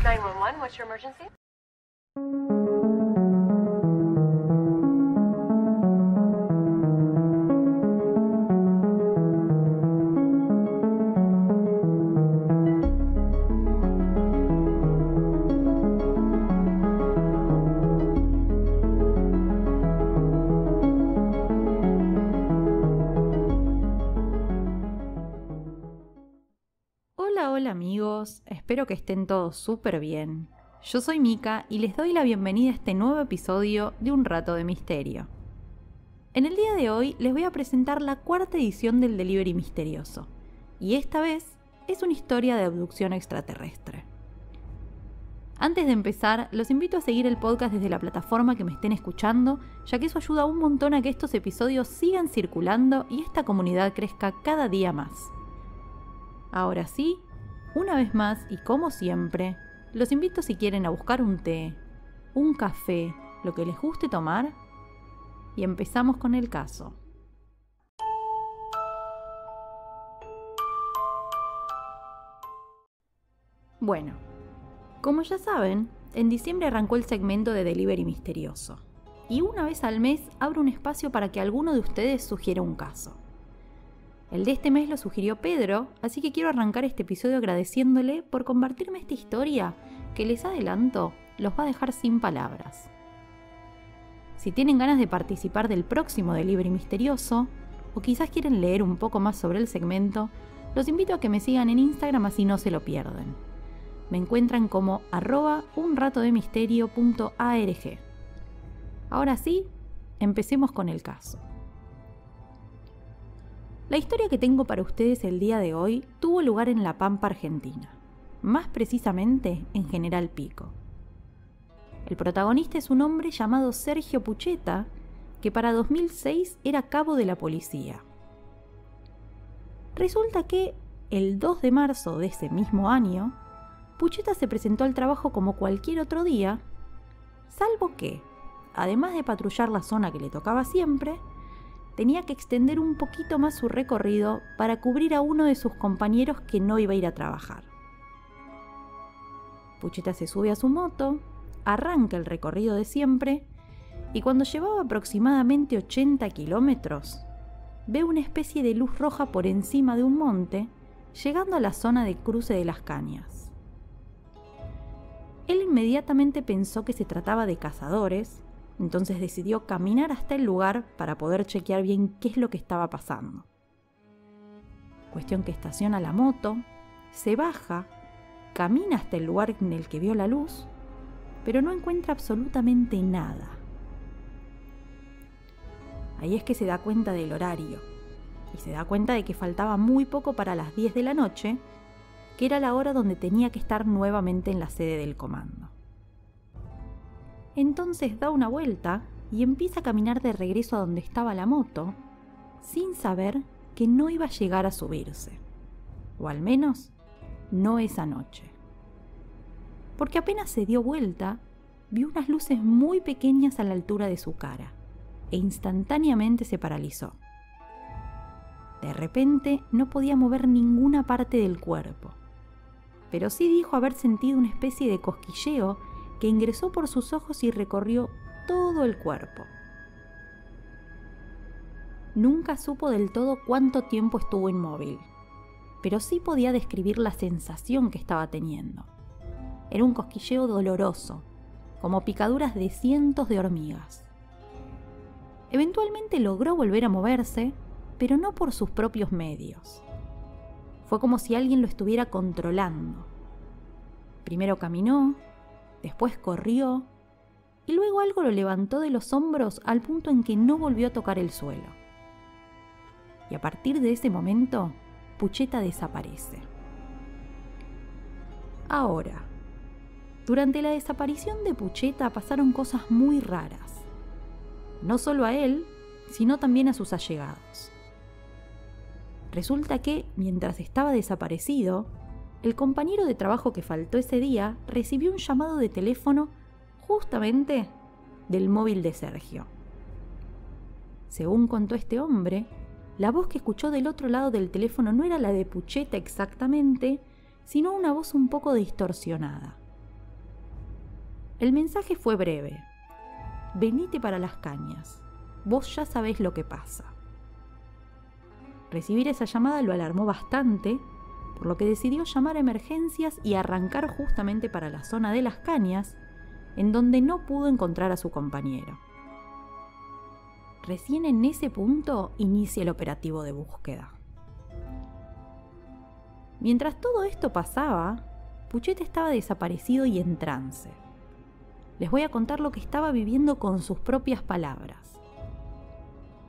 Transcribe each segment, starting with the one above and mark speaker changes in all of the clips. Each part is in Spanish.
Speaker 1: 911, what's your emergency?
Speaker 2: Hola amigos, espero que estén todos súper bien. Yo soy Mika y les doy la bienvenida a este nuevo episodio de Un Rato de Misterio. En el día de hoy les voy a presentar la cuarta edición del Delivery Misterioso, y esta vez es una historia de abducción extraterrestre. Antes de empezar, los invito a seguir el podcast desde la plataforma que me estén escuchando, ya que eso ayuda un montón a que estos episodios sigan circulando y esta comunidad crezca cada día más. Ahora sí, una vez más y como siempre, los invito si quieren a buscar un té, un café, lo que les guste tomar, y empezamos con el caso. Bueno, como ya saben, en diciembre arrancó el segmento de Delivery Misterioso, y una vez al mes abro un espacio para que alguno de ustedes sugiera un caso. El de este mes lo sugirió Pedro, así que quiero arrancar este episodio agradeciéndole por compartirme esta historia que, les adelanto, los va a dejar sin palabras. Si tienen ganas de participar del próximo Delivery Misterioso, o quizás quieren leer un poco más sobre el segmento, los invito a que me sigan en Instagram, así no se lo pierden. Me encuentran como @unratodemisterio.arg. Ahora sí, empecemos con el caso. La historia que tengo para ustedes el día de hoy tuvo lugar en La Pampa, Argentina, más precisamente en General Pico. El protagonista es un hombre llamado Sergio Pucheta, que para 2006 era cabo de la policía. Resulta que el 2 de marzo de ese mismo año, Pucheta se presentó al trabajo como cualquier otro día, salvo que, además de patrullar la zona que le tocaba siempre, tenía que extender un poquito más su recorrido para cubrir a uno de sus compañeros que no iba a ir a trabajar. Pucheta se sube a su moto, arranca el recorrido de siempre, y cuando llevaba aproximadamente 80 kilómetros, ve una especie de luz roja por encima de un monte, llegando a la zona de Cruce de las Cañas. Él inmediatamente pensó que se trataba de cazadores, entonces decidió caminar hasta el lugar para poder chequear bien qué es lo que estaba pasando. Cuestión que estaciona la moto, se baja, camina hasta el lugar en el que vio la luz, pero no encuentra absolutamente nada. Ahí es que se da cuenta del horario, y se da cuenta de que faltaba muy poco para las 10 de la noche, que era la hora donde tenía que estar nuevamente en la sede del comando. Entonces da una vuelta y empieza a caminar de regreso a donde estaba la moto, sin saber que no iba a llegar a subirse, o al menos no esa noche. Porque apenas se dio vuelta, vio unas luces muy pequeñas a la altura de su cara, e instantáneamente se paralizó. De repente no podía mover ninguna parte del cuerpo, pero sí dijo haber sentido una especie de cosquilleo que ingresó por sus ojos y recorrió todo el cuerpo. Nunca supo del todo cuánto tiempo estuvo inmóvil, pero sí podía describir la sensación que estaba teniendo. Era un cosquilleo doloroso, como picaduras de cientos de hormigas. Eventualmente logró volver a moverse, pero no por sus propios medios. Fue como si alguien lo estuviera controlando. Primero caminó, después corrió, y luego algo lo levantó de los hombros al punto en que no volvió a tocar el suelo. Y a partir de ese momento, Pucheta desaparece. Ahora, durante la desaparición de Pucheta pasaron cosas muy raras. No solo a él, sino también a sus allegados. Resulta que, mientras estaba desaparecido, el compañero de trabajo que faltó ese día recibió un llamado de teléfono justamente del móvil de Sergio. Según contó este hombre, la voz que escuchó del otro lado del teléfono no era la de Pucheta exactamente, sino una voz un poco distorsionada. El mensaje fue breve. Venite para Las Cañas. Vos ya sabés lo que pasa. Recibir esa llamada lo alarmó bastante, por lo que decidió llamar a emergencias y arrancar justamente para la zona de Las Cañas, en donde no pudo encontrar a su compañero. Recién en ese punto inicia el operativo de búsqueda. Mientras todo esto pasaba, Pucheta estaba desaparecido y en trance. Les voy a contar lo que estaba viviendo con sus propias palabras.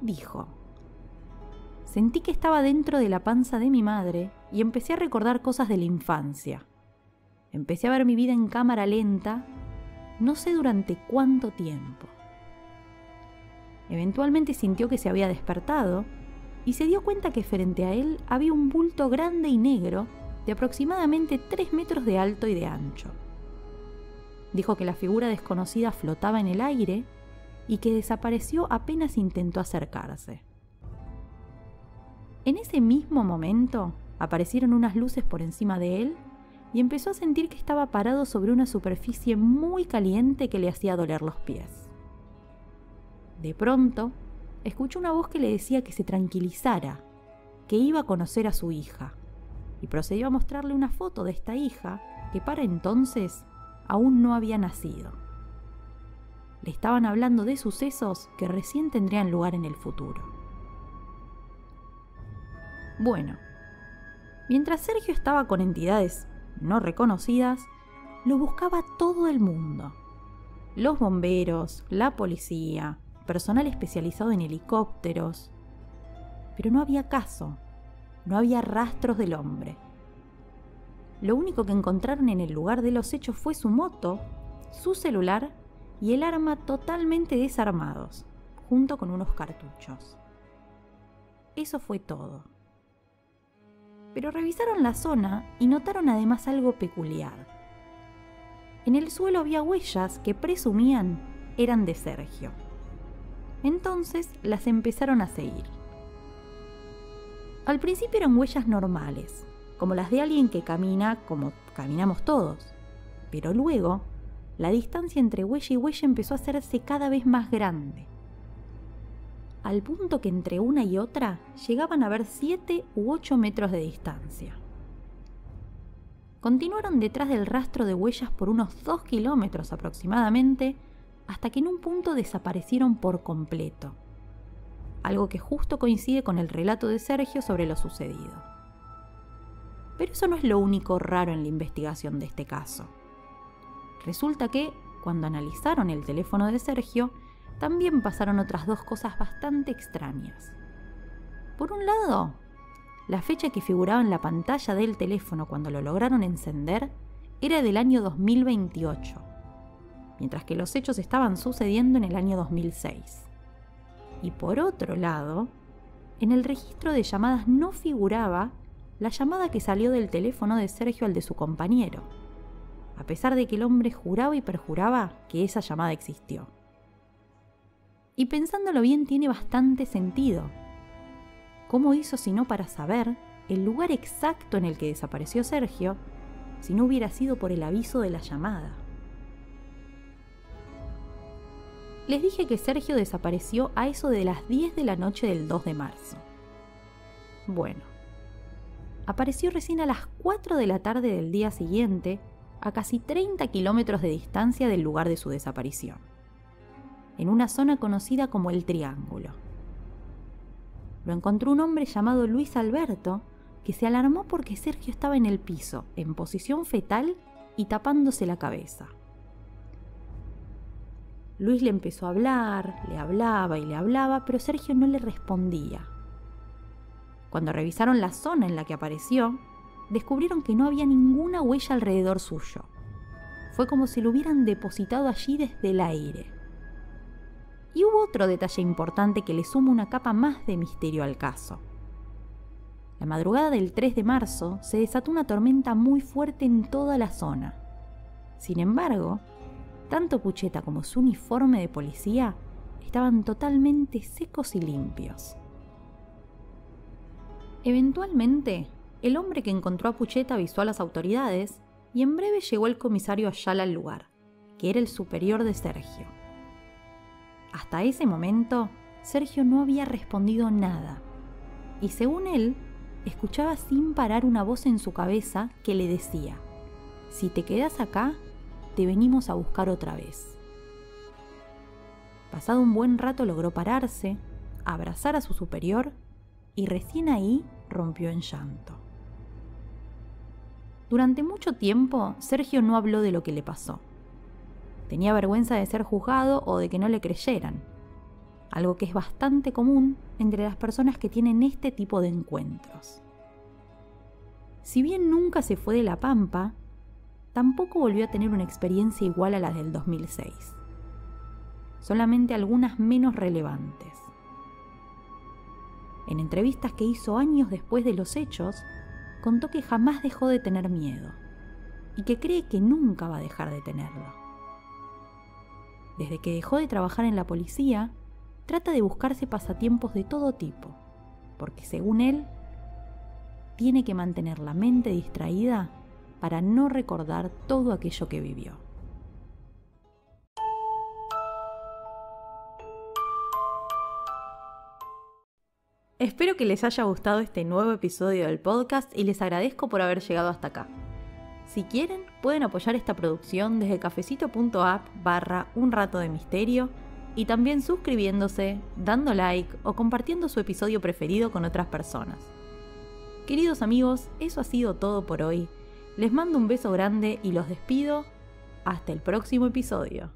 Speaker 2: Dijo: sentí que estaba dentro de la panza de mi madre y empecé a recordar cosas de la infancia. Empecé a ver mi vida en cámara lenta, no sé durante cuánto tiempo. Eventualmente sintió que se había despertado y se dio cuenta que frente a él había un bulto grande y negro de aproximadamente 3 metros de alto y de ancho. Dijo que la figura desconocida flotaba en el aire y que desapareció apenas intentó acercarse. En ese mismo momento aparecieron unas luces por encima de él y empezó a sentir que estaba parado sobre una superficie muy caliente que le hacía doler los pies. De pronto, escuchó una voz que le decía que se tranquilizara, que iba a conocer a su hija, y procedió a mostrarle una foto de esta hija que para entonces aún no había nacido. Le estaban hablando de sucesos que recién tendrían lugar en el futuro. Bueno, mientras Sergio estaba con entidades no reconocidas, lo buscaba todo el mundo. Los bomberos, la policía, personal especializado en helicópteros. Pero no había caso, no había rastros del hombre. Lo único que encontraron en el lugar de los hechos fue su moto, su celular y el arma totalmente desarmados, junto con unos cartuchos. Eso fue todo. Pero revisaron la zona y notaron además algo peculiar. En el suelo había huellas que presumían eran de Sergio. Entonces las empezaron a seguir. Al principio eran huellas normales, como las de alguien que camina como caminamos todos, pero luego la distancia entre huella y huella empezó a hacerse cada vez más grande, al punto que entre una y otra llegaban a haber 7 u 8 metros de distancia. Continuaron detrás del rastro de huellas por unos 2 kilómetros aproximadamente, hasta que en un punto desaparecieron por completo, algo que justo coincide con el relato de Sergio sobre lo sucedido. Pero eso no es lo único raro en la investigación de este caso. Resulta que, cuando analizaron el teléfono de Sergio, también pasaron otras 2 cosas bastante extrañas. Por un lado, la fecha que figuraba en la pantalla del teléfono cuando lo lograron encender era del año 2028, mientras que los hechos estaban sucediendo en el año 2006. Y por otro lado, en el registro de llamadas no figuraba la llamada que salió del teléfono de Sergio al de su compañero, a pesar de que el hombre juraba y perjuraba que esa llamada existió. Y pensándolo bien, tiene bastante sentido. ¿Cómo hizo sino para saber el lugar exacto en el que desapareció Sergio si no hubiera sido por el aviso de la llamada? Les dije que Sergio desapareció a eso de las 10 de la noche del 2 de marzo. Bueno, apareció recién a las 4 de la tarde del día siguiente, a casi 30 kilómetros de distancia del lugar de su desaparición, en una zona conocida como El Triángulo. Lo encontró un hombre llamado Luis Alberto, que se alarmó porque Sergio estaba en el piso, en posición fetal y tapándose la cabeza. Luis le empezó a hablar, le hablaba y le hablaba, pero Sergio no le respondía. Cuando revisaron la zona en la que apareció, descubrieron que no había ninguna huella alrededor suyo. Fue como si lo hubieran depositado allí desde el aire. Y hubo otro detalle importante que le suma una capa más de misterio al caso. La madrugada del 3 de marzo se desató una tormenta muy fuerte en toda la zona. Sin embargo, tanto Pucheta como su uniforme de policía estaban totalmente secos y limpios. Eventualmente, el hombre que encontró a Pucheta avisó a las autoridades y en breve llegó el comisario Ayala al lugar, que era el superior de Sergio. Hasta ese momento, Sergio no había respondido nada, y según él, escuchaba sin parar una voz en su cabeza que le decía: si te quedas acá, te venimos a buscar otra vez. Pasado un buen rato logró pararse, abrazar a su superior y recién ahí rompió en llanto. Durante mucho tiempo, Sergio no habló de lo que le pasó. Tenía vergüenza de ser juzgado o de que no le creyeran, algo que es bastante común entre las personas que tienen este tipo de encuentros. Si bien nunca se fue de La Pampa, tampoco volvió a tener una experiencia igual a la del 2006. Solamente algunas menos relevantes. En entrevistas que hizo años después de los hechos, contó que jamás dejó de tener miedo y que cree que nunca va a dejar de tenerlo. Desde que dejó de trabajar en la policía, trata de buscarse pasatiempos de todo tipo, porque según él, tiene que mantener la mente distraída para no recordar todo aquello que vivió. Espero que les haya gustado este nuevo episodio del podcast y les agradezco por haber llegado hasta acá. Si quieren, pueden apoyar esta producción desde cafecito.app/unratodemisterio y también suscribiéndose, dando like o compartiendo su episodio preferido con otras personas. Queridos amigos, eso ha sido todo por hoy. Les mando un beso grande y los despido. Hasta el próximo episodio.